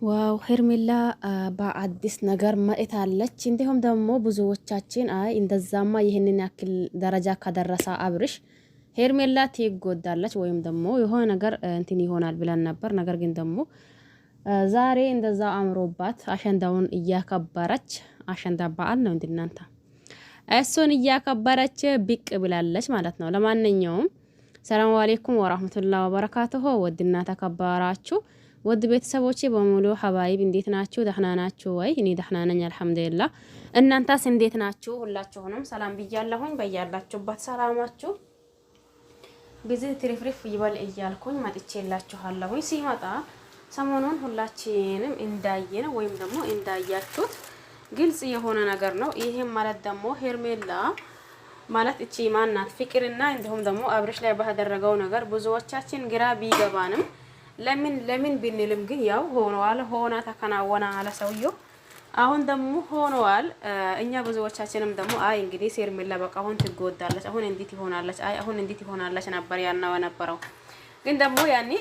ዋው ሄርሜላ በአዲስ ነገር መጥታለች። እንዲሁም ደግሞ ብዙዎቻችን አይ እንደዛማ ይህንን ያክል ደረጃ ከደረሰ አብርሽ ሄርሜላ ትጎዳለች ወይም ደግሞ የሆነ ነገር እንትን ይሆናል ብለን ነበር። ነገር ግን ደግሞ ዛሬ እንደዛ አምሮባት አሸንዳውን እያከበረች አሸንዳ በዓል ነው እንድናንተ እሱን እያከበረች ብቅ ብላለች ማለት ነው። ለማንኛውም ሰላም አለይኩም ወራህመቱላሂ ወበረካቱሁ። ወድና ተከበራችሁ ወድ ቤተሰቦቼ በሙሉ ሐባይብ እንዴት ናችሁ? ደህና ናችሁ ወይ? እኔ ደህና ነኝ አልሐምዱሊላህ። እናንተስ እንዴት ናችሁ? ሁላችሁንም ሰላም ብያለሁኝ። በያላችሁበት ሰላማችሁ ብዙ ትሪፍሪፍ ይበል እያልኩኝ መጥቼላችኋለሁኝ። ሲመጣ ሰሞኑን ሁላችንም እንዳየነ ወይም ደግሞ እንዳያችሁት ግልጽ የሆነ ነገር ነው። ይሄም ማለት ደግሞ ሄርሜላ ማለት እቺ ማናት ፍቅርና እንዲሁም ደግሞ አብርሽ ላይ ባደረገው ነገር ብዙዎቻችን ግራ ቢገባንም ለምን ብንልም ግን ያው ሆኗል ተከናወነ አለ ሰውየው። አሁን ደግሞ ሆኗል። እኛ ብዙዎቻችንም ደግሞ አይ እንግዲህ ሄርሜላ በቃ አሁን ትጎዳለች፣ አሁን እንዴት ይሆናለች፣ አይ አሁን እንዴት ይሆናለች ነበር ያናው ነበረው። ግን ደግሞ ያኔ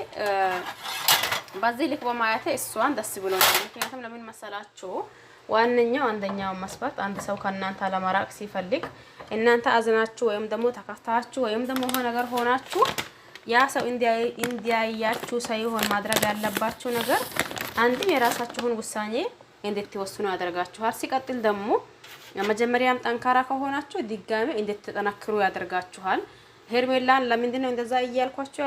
በዚህ ልክ በማየት እሷን ደስ ብሎኛል። ምክንያቱም ለምን መሰላችሁ? ዋነኛው አንደኛው መስፈርት አንድ ሰው ከእናንተ ለመራቅ ሲፈልግ እናንተ አዝናችሁ ወይም ደግሞ ተከፍታችሁ ወይም ደግሞ ሆነ ነገር ሆናችሁ ያ ሰው እንዲያያችሁ ሳይሆን ማድረግ ያለባችሁ ነገር አንድም የራሳችሁን ውሳኔ እንድትወስኑ ያደርጋችኋል። ሲቀጥል ደግሞ መጀመሪያም ጠንካራ ከሆናችሁ ድጋሚ እንድትጠነክሩ ያደርጋችኋል። ሄርሜላን ለምንድን ነው እንደዛ እያልኳችሁ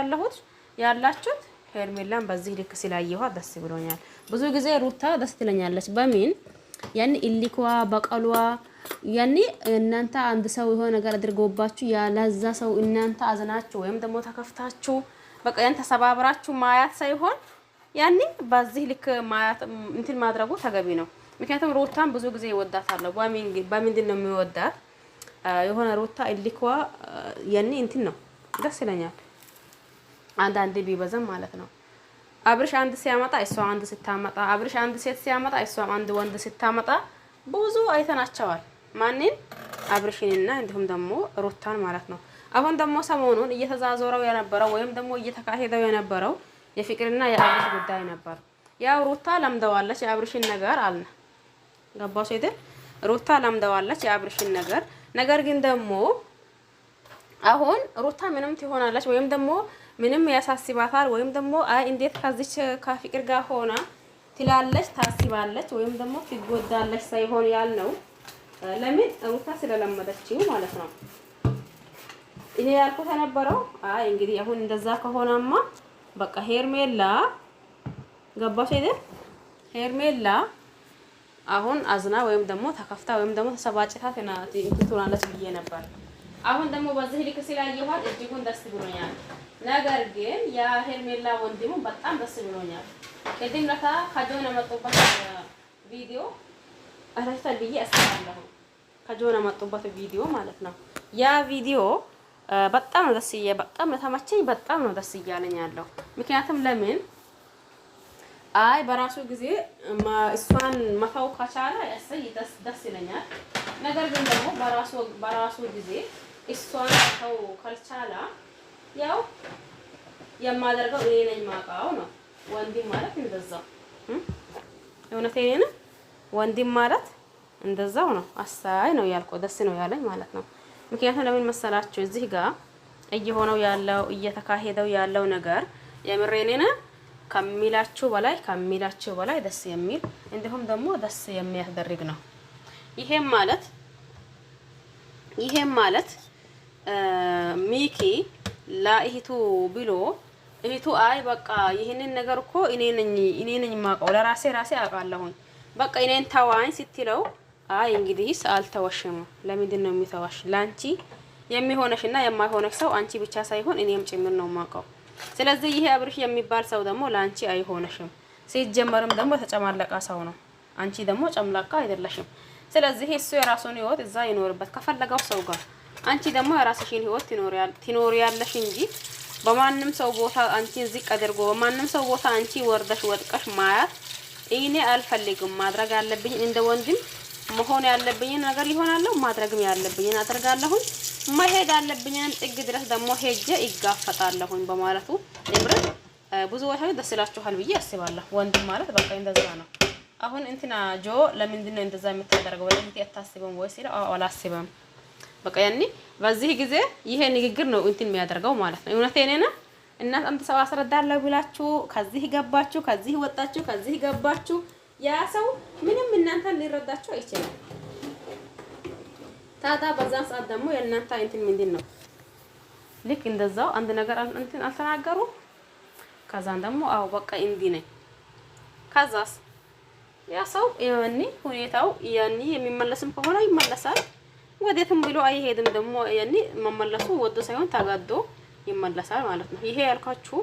ያላችሁት? ሄርሜላን በዚህ ልክ ስላየኋት ደስ ብሎኛል። ብዙ ጊዜ ሩታ ደስ ትለኛለች። በምን ያኔ ኢሊኳ በቀሏ ያኔ እናንተ አንድ ሰው የሆነ ነገር አድርጎባችሁ ያለዛ ሰው እናንተ አዝናችሁ ወይም ደግሞ ተከፍታችሁ በቃ ያን ተሰባብራችሁ ማያት ሳይሆን ያኔ በዚህ ልክ ማያት እንትን ማድረጉ ተገቢ ነው። ምክንያቱም ሩታን ብዙ ጊዜ ይወዳታል። በምንድን ነው የሚወዳት? የሆነ ሩታ ኢሊኳ ያኔ እንትን ነው ደስ ይለኛል። አንዳንዴ ቢበዛም ማለት ነው። አብርሽ አንድ ሲያመጣ እሷ አንድ ስታመጣ፣ አብርሽ አንድ ሴት ሲያመጣ እሷ አንድ ወንድ ስታመጣ ብዙ አይተናቸዋል። ማንን? አብርሽንና እንዲሁም ደግሞ ሩታን ማለት ነው። አሁን ደግሞ ሰሞኑን እየተዛዞረው የነበረው ወይም ደግሞ እየተካሄደው የነበረው የፍቅርና የአብርሽ ጉዳይ ነበር። ያው ሩታ ለምደዋለች የአብርሽን ነገር አልነ ገባሽ አይደል? ሩታ ለምደዋለች የአብርሽን ነገር ግን ደግሞ አሁን ሩታ ምንም ትሆናለች ወይም ደግሞ ምንም ያሳስባታል ወይም ደግሞ አይ እንዴት ከዚች ከፍቅር ጋር ሆና ትላለች ታስባለች ወይም ደግሞ ትጎዳለች ሳይሆን ያልነው ለምን ሩታ ስለለመደችው ማለት ነው። እኔ ያልኩት የነበረው አይ እንግዲህ አሁን እንደዛ ከሆነማ በቃ ሄርሜላ ገባሽ አይደል? ሄርሜላ አሁን አዝና ወይም ደግሞ ተከፍታ ወይም ደግሞ ተሰባጭታ ትሆናለች ብዬ ነበር። አሁን ደግሞ በዚህ ልክ ስላየኋት እጅጉን ደስ ብሎኛል። ነገር ግን ያ ሄርሜላ ወንድሙ በጣም ደስ ብሎኛል። ቅድም ለታ ከጆና መጥቶበት ቪዲዮ አራይታል ብዬ አስባለሁ። ከጆና መጥቶበት ቪዲዮ ማለት ነው። ያ ቪዲዮ በጣም ደስ በጣም ተመቸኝ። በጣም ነው ደስ እያለኝ ያለው። ምክንያቱም ለምን አይ በራሱ ጊዜ እሷን መተው ከቻለ ያሰይ ደስ ይለኛል። ነገር ግን ደግሞ በራሱ ጊዜ እሷን መተው ካልቻለ ያው የማደርገው እኔ ነኝ ማውቀው ነው። ወንድም ማለት እንደዛው እውነቴን ነው። ወንድም ማለት እንደዛው ነው። አሳይ ነው ያልከው ደስ ነው ያለኝ ማለት ነው። ምክንያቱም ለምን መሰላችሁ? እዚህ ጋር እየሆነው ያለው እየተካሄደው ያለው ነገር የምሬኔን ከሚላችሁ በላይ ደስ የሚል እንዲሁም ደግሞ ደስ የሚያስደርግ ነው። ይሄም ማለት ሚኪ ለእህቱ ብሎ እህቱ አይ በቃ ይሄንን ነገር እኮ እኔ ነኝ ማውቀው ለራሴ አውቃለሁኝ በቃ እኔን ተዋኝ ስትለው አይ እንግዲህስ አልተወሽም። ለምንድን ነው የሚተዋሽ? ላንቺ የሚሆነሽና የማይሆነሽ ሰው አንቺ ብቻ ሳይሆን እኔም ጭምር ነው ማውቀው። ስለዚህ ይሄ አብርሽ የሚባል ሰው ደግሞ ላንቺ አይሆነሽም። ሲጀመርም ደግሞ ተጨማለቃ ሰው ነው። አንቺ ደግሞ ጨምላቃ አይደለሽም። ስለዚህ እሱ የራሱን ህይወት እዛ ይኖርበት ከፈለገው ሰው ጋር፣ አንቺ ደግሞ የራስሽን ህይወት ትኖሪያለሽ እንጂ በማንም ሰው ቦታ አንቺን ዝቅ አድርጎ በማንም ሰው ቦታ አንቺ ወርደሽ ወጥቀሽ ማያት እኔ አልፈልግም። ማድረግ ያለብኝ እንደ ወንድም መሆን ያለብኝ ነገር ይሆናል። ማድረግም ያለብኝ አደርጋለሁ። መሄድ ያለብኝን ጥግ ድረስ ደግሞ ሄጄ ይጋፈጣለሁኝ በማለቱ እምር ብዙዎቻችሁ ደስ ይላችኋል ብዬ አስባለሁ። ወንድም ማለት በቃ እንደዛ ነው። አሁን እንትና ጆ ለምንድን ነው እንደዛ የምታደርገው ወለንቲ አታስበም ወይ ሲለው አዎ አላስበም። በቃ ያኔ በዚህ ጊዜ ይሄ ንግግር ነው እንትን የሚያደርገው ማለት ነው። እውነቴን ነው። እናት አንተ ሰው አስረዳለሁ ብላችሁ ከዚህ ገባችሁ፣ ከዚህ ወጣችሁ፣ ከዚህ ገባችሁ፣ ያ ሰው ምንም እናንተን ሊረዳችሁ አይችልም። ታዲያ በዛን ሰዓት ደግሞ የእናንተ እንትን ምንድን ነው? ልክ እንደዛው አንድ ነገር እንትን አልተናገሩ። ከዛን ደግሞ አዎ በቃ እንዲህ ነኝ። ከዛስ ያ ሰው ያኔ ሁኔታው ያኔ የሚመለስም ከሆነ ይመለሳል፣ ወዴትም ብሎ አይሄድም። ደግሞ ያኔ መመለሱ ወዶ ሳይሆን ተጋዶ ይመለሳል ማለት ነው። ይሄ ያልኳችሁ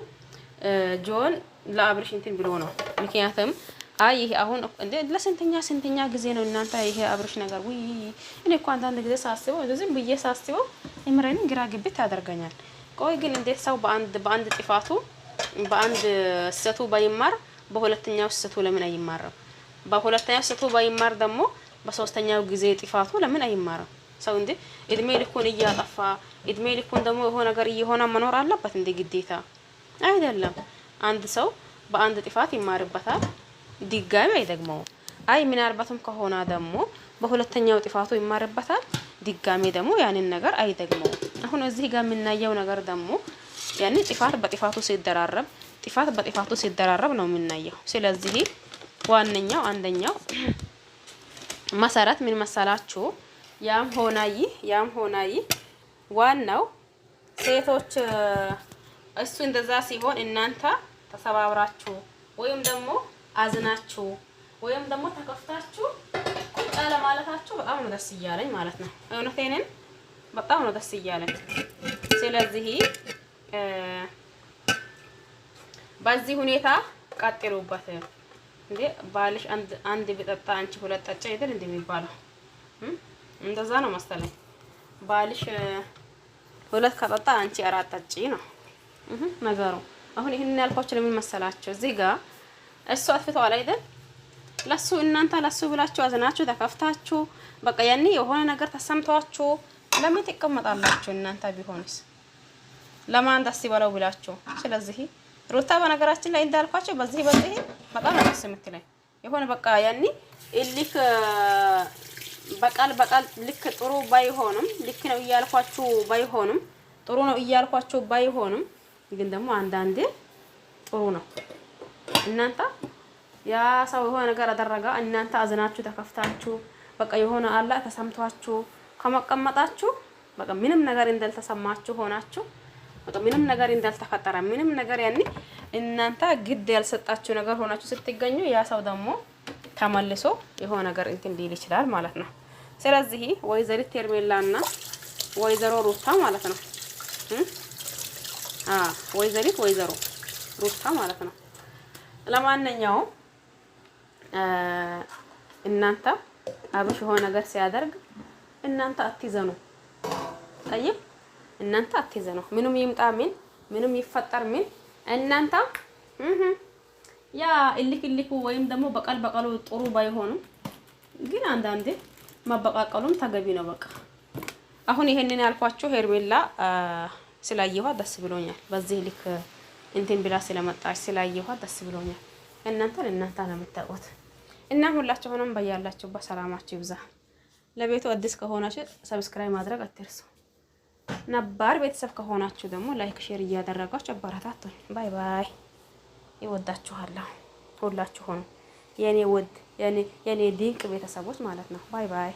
ጆን ለአብርሽ እንትን ብሎ ነው። ምክንያቱም አይ ይሄ አሁን እንደ ለስንተኛ ጊዜ ነው እናንተ ይሄ አብርሽ ነገር ወይ እኔ እኮ አንዳንድ ጊዜ ሳስበው እንደዚህ ብዬ ሳስበው እምረን ግራ ግብት ያደርገኛል። ቆይ ግን እንዴት ሰው በአንድ ጥፋቱ በአንድ ስህተቱ ባይማር በሁለተኛው ስህተቱ ለምን አይማርም? በሁለተኛው ስህተቱ ባይማር ደግሞ በሶስተኛው ጊዜ ጥፋቱ ለምን አይማርም? ሰው እንዴ እድሜ ልኩን እያጠፋ እድሜ ልኩን ደግሞ የሆነ ነገር እየሆነ መኖር አለበት እንደ ግዴታ አይደለም። አንድ ሰው በአንድ ጥፋት ይማርበታል፣ ድጋሚ አይደግመውም። አይ ምናልባትም ከሆነ ደግሞ በሁለተኛው ጥፋቱ ይማርበታል፣ ድጋሚ ደግሞ ያንን ነገር አይደግመውም። አሁን እዚህ ጋር የምናየው ነገር ደግሞ ያኔ ጥፋት በጥፋቱ ሲደራረብ ጥፋት በጥፋቱ ሲደራረብ ነው የምናየው። ስለዚህ ዋነኛው አንደኛው መሰረት ምን መሰላችሁ? ያም ሆና ይህ ዋናው ሴቶች እሱ እንደዛ ሲሆን እናንተ ተሰባብራችሁ ወይም ደግሞ አዝናችሁ ወይም ደግሞ ተከፍታችሁ ቁጣ ለማለታችሁ በጣም ነው ደስ እያለኝ ማለት ነው። እውነቴን በጣም ነው ደስ እያለኝ። ስለዚህ በዚህ ሁኔታ ቀጥሉበት። እንዴ ባልሽ አንድ ቢጠጣ አንቺ ሁለት ጠጪ አይደል እንደሚባለው እንደዛ ነው መሰለኝ። ባልሽ ሁለት ከጠጣ አንቺ አራት ጠጪ ነው ነገሩ። አሁን ይሄን ያልኳችሁ ለምን መሰላችሁ? እዚህ ጋር እሱ አጥፍተዋል አይደል? ለሱ እናንተ ለሱ ብላችሁ አዝናችሁ ተከፍታችሁ በቃ ያኔ የሆነ ነገር ተሰምቷችሁ ለምን ትቀመጣላችሁ? እናንተ ቢሆንስ ለማን ደስ ይበለው ብላችሁ። ስለዚህ ሩታ በነገራችን ላይ እንዳልኳችሁ በዚህ በጣም ነው ደስ የምትለኝ። የሆነ በቃ ያኔ እልክ በቃል ልክ ጥሩ ባይሆንም ልክ ነው እያልኳችሁ ባይሆንም ጥሩ ነው እያልኳችሁ ባይሆንም ግን ደግሞ አንዳንዴ ጥሩ ነው። እናንተ ያ ሰው የሆነ ነገር አደረጋ እናንተ አዝናችሁ ተከፍታችሁ በቃ የሆነ አላ ተሰምቷችሁ ከመቀመጣችሁ በቃ ምንም ነገር እንዳልተሰማችሁ ሆናችሁ በቃ ምንም ነገር እንዳልተፈጠረ ምንም ነገር ያኔ እናንተ ግድ ያልሰጣችሁ ነገር ሆናችሁ ስትገኙ ያ ሰው ደግሞ ተመልሶ የሆነ ነገር እንትን ሊል ይችላል ማለት ነው። ስለዚህ ወይዘሪት ሄርሜላና ወይዘሮ ሩታ ማለት ነው ወይዘሮ ሩታ ማለት ነው። ለማንኛውም እናንተ አብሽ የሆነ ነገር ሲያደርግ እናንተ አትዘኑ። ጠይብ እናንተ አትዘኑ። ምንም ይምጣ ምንም ይፈጠር እናንተ ያ እልክ ወይም ደግሞ በቀሉ ጥሩ ባይሆንም ግን አንዳንዴ መበቃቀሉም ተገቢ ነው። በቃ አሁን ይሄንን ያልኳችሁ ሄርሜላ ስላየኋት ደስ ብሎኛል። በዚህ ልክ እንትን ብላ ስለመጣች ስላየኋት ደስ ብሎኛል። እናንተ ነው የምታውቁት። እና ሁላችሁንም በያላችሁበት ሰላማችሁ ይብዛ። ለቤቱ አዲስ ከሆናችሁ ሰብስክራይብ ማድረግ አትርሱ። ነባር ቤተሰብ ከሆናችሁ ደግሞ ላይክ ሼር እያደረጋችሁ አበረታቱኝ። ባይ ባይ። ይወዳችኋለሁ ሁላችሁንም የኔ ድንቅ ቤተሰቦች ማለት ነው። ባይ ባይ።